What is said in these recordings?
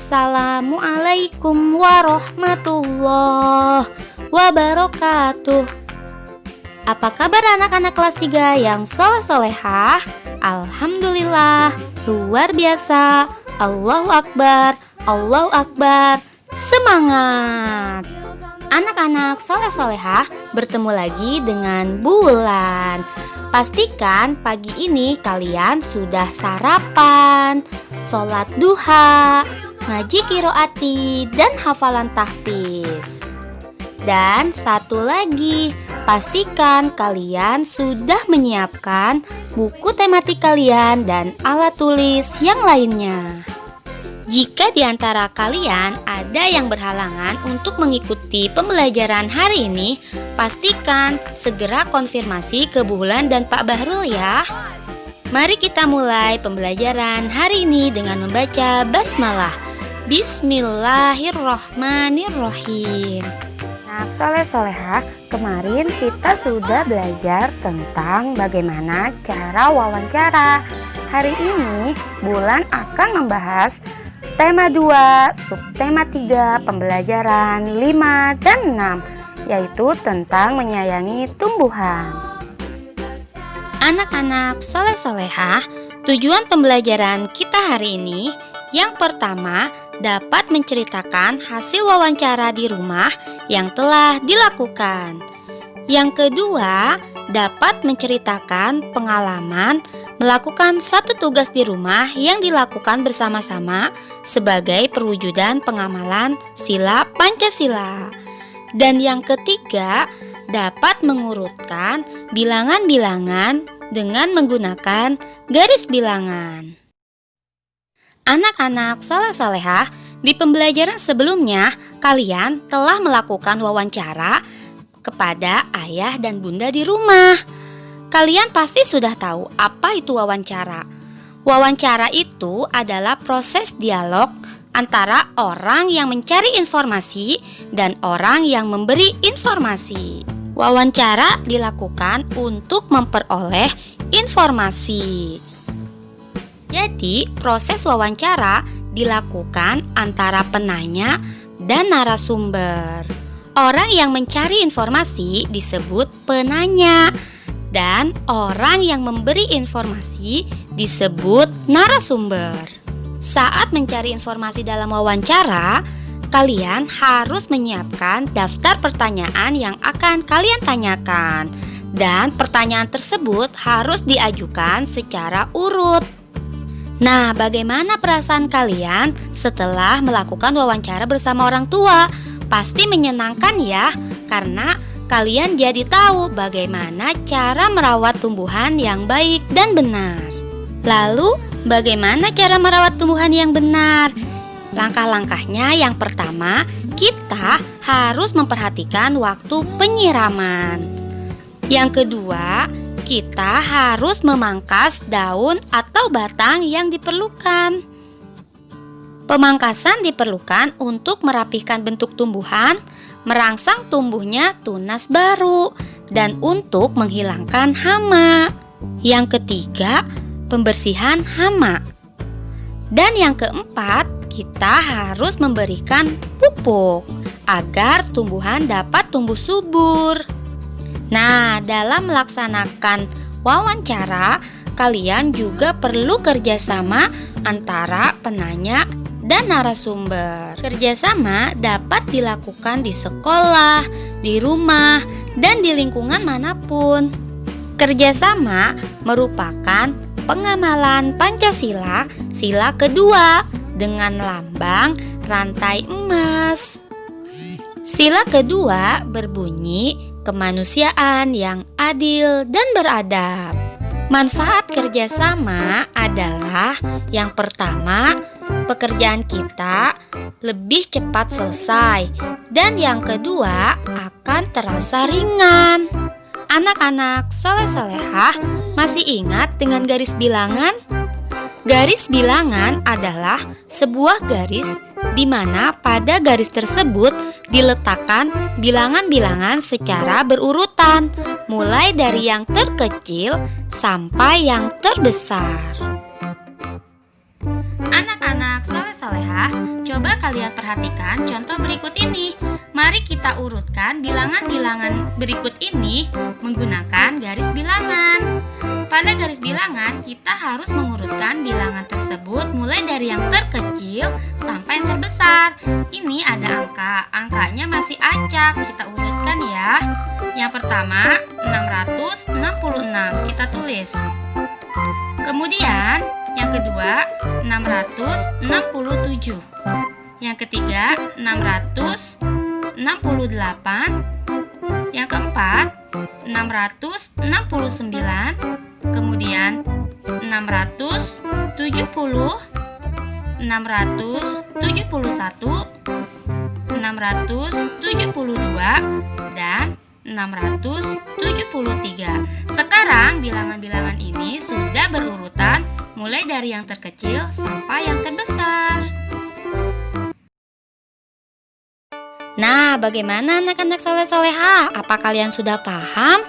Assalamualaikum warahmatullahi wabarakatuh. Apa kabar anak-anak kelas 3 yang soleh-solehah? Alhamdulillah, luar biasa. Allahu Akbar, Allahu Akbar. Semangat! Anak-anak soleh-solehah, bertemu lagi dengan Bulan. Pastikan pagi ini kalian sudah sarapan, sholat duha, ngaji qiraati, dan hafalan tahfiz. Dan satu lagi, pastikan kalian sudah menyiapkan buku tematik kalian dan alat tulis yang lainnya. Jika di antara kalian ada yang berhalangan untuk mengikuti pembelajaran hari ini, pastikan segera konfirmasi ke Bulan dan Pak Bahrul ya. Mari kita mulai pembelajaran hari ini dengan membaca basmalah. Bismillahirrohmanirrohim. Nah, soleh-solehah, kemarin kita sudah belajar tentang bagaimana cara wawancara. Hari ini Bulan akan membahas tema 2, subtema 3, pembelajaran 5 dan 6, yaitu tentang menyayangi tumbuhan. Anak-anak soleh-solehah, tujuan pembelajaran kita hari ini yang pertama dapat menceritakan hasil wawancara di rumah yang telah dilakukan. Yang kedua, dapat menceritakan pengalaman melakukan satu tugas di rumah yang dilakukan bersama-sama sebagai perwujudan pengamalan sila Pancasila. Dan yang ketiga, dapat mengurutkan bilangan-bilangan dengan menggunakan garis bilangan. Anak-anak soleh-solehah, di pembelajaran sebelumnya kalian telah melakukan wawancara kepada ayah dan bunda di rumah. Kalian pasti sudah tahu apa itu wawancara. Wawancara itu adalah proses dialog antara orang yang mencari informasi dan orang yang memberi informasi. Wawancara dilakukan untuk memperoleh informasi. Jadi, proses wawancara dilakukan antara penanya dan narasumber. Orang yang mencari informasi disebut penanya, dan orang yang memberi informasi disebut narasumber. Saat mencari informasi dalam wawancara, kalian harus menyiapkan daftar pertanyaan yang akan kalian tanyakan, dan pertanyaan tersebut harus diajukan secara urut. Nah, bagaimana perasaan kalian setelah melakukan wawancara bersama orang tua? Pasti menyenangkan ya, karena kalian jadi tahu bagaimana cara merawat tumbuhan yang baik dan benar. Lalu, bagaimana cara merawat tumbuhan yang benar? Langkah-langkahnya yang pertama, kita harus memperhatikan waktu penyiraman. Yang kedua, kita harus memangkas daun atau batang yang diperlukan. Pemangkasan diperlukan untuk merapihkan bentuk tumbuhan, merangsang tumbuhnya tunas baru, dan untuk menghilangkan hama. Yang ketiga, pembersihan hama. Dan yang keempat, kita harus memberikan pupuk agar tumbuhan dapat tumbuh subur. Nah, dalam melaksanakan wawancara, kalian juga perlu kerjasama antara penanya dan narasumber. Kerjasama dapat dilakukan di sekolah, di rumah, dan di lingkungan manapun. Kerjasama merupakan pengamalan Pancasila sila kedua dengan lambang rantai emas. Sila kedua berbunyi kemanusiaan yang adil dan beradab. Manfaat kerjasama adalah yang pertama, pekerjaan kita lebih cepat selesai, dan yang kedua akan terasa ringan. Anak-anak soleh-solehah masih ingat dengan garis bilangan? Garis bilangan adalah sebuah garis di mana pada garis tersebut diletakkan bilangan-bilangan secara berurutan, mulai dari yang terkecil sampai yang terbesar. Anak-anak soleh saleh-salehah, coba kalian perhatikan contoh berikut ini. Mari kita urutkan bilangan-bilangan berikut ini menggunakan garis bilangan. Pada garis bilangan, kita harus mengurutkan bilangan tersebut mulai dari yang terkecil sampai yang terbesar. Ini ada angkanya masih acak, kita urutkan ya. Yang pertama, 666, kita tulis. Kemudian, yang kedua, 667. Yang ketiga, 668. Yang keempat, 669. Kemudian, 670, 671, 672, dan 673. Sekarang bilangan-bilangan ini sudah berurutan mulai dari yang terkecil sampai yang terbesar. Nah, bagaimana anak-anak saleh-salehah? Apa kalian sudah paham?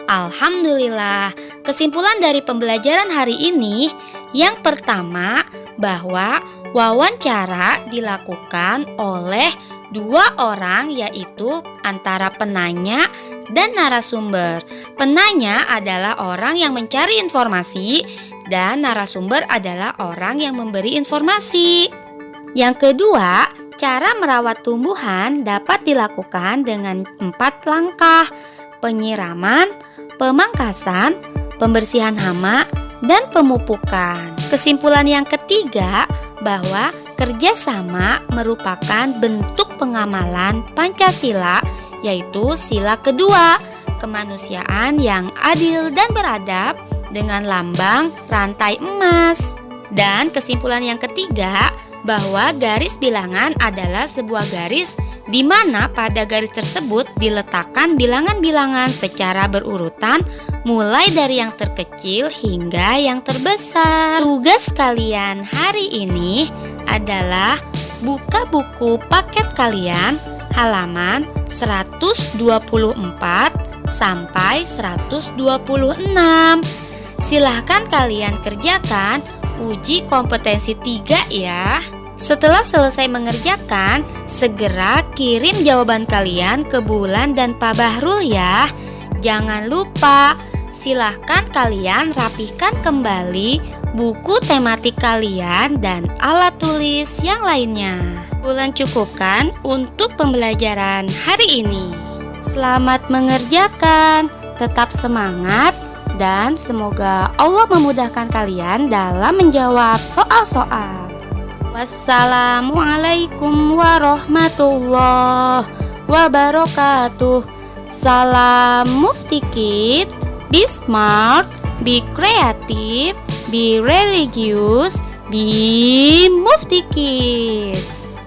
Alhamdulillah. Kesimpulan dari pembelajaran hari ini, yang pertama, bahwa wawancara dilakukan oleh dua orang, yaitu antara penanya dan narasumber. Penanya adalah orang yang mencari informasi dan narasumber adalah orang yang memberi informasi. Yang kedua, cara merawat tumbuhan dapat dilakukan dengan 4 langkah: penyiraman, pemangkasan, pembersihan hama, dan pemupukan. Kesimpulan yang ketiga, bahwa kerjasama merupakan bentuk pengamalan Pancasila, yaitu sila kedua, kemanusiaan yang adil dan beradab dengan lambang rantai emas. Dan kesimpulan yang ketiga, bahwa garis bilangan adalah sebuah garis di mana pada garis tersebut diletakkan bilangan-bilangan secara berurutan mulai dari yang terkecil hingga yang terbesar. Tugas kalian hari ini adalah buka buku paket kalian halaman 124 sampai 126. Silahkan kalian kerjakan uji kompetensi 3 ya. Setelah selesai mengerjakan, segera kirim jawaban kalian ke Bulan dan Pak Bahrul ya. Jangan lupa, silahkan kalian rapihkan kembali buku tematik kalian dan alat tulis yang lainnya. Bulan cukupkan untuk pembelajaran hari ini. Selamat mengerjakan, tetap semangat, dan semoga Allah memudahkan kalian dalam menjawab soal-soal. Wassalamualaikum warahmatullahi wabarakatuh. Salam Mufti Kids. Be smart, be creative, be religious, be Mufti Kids.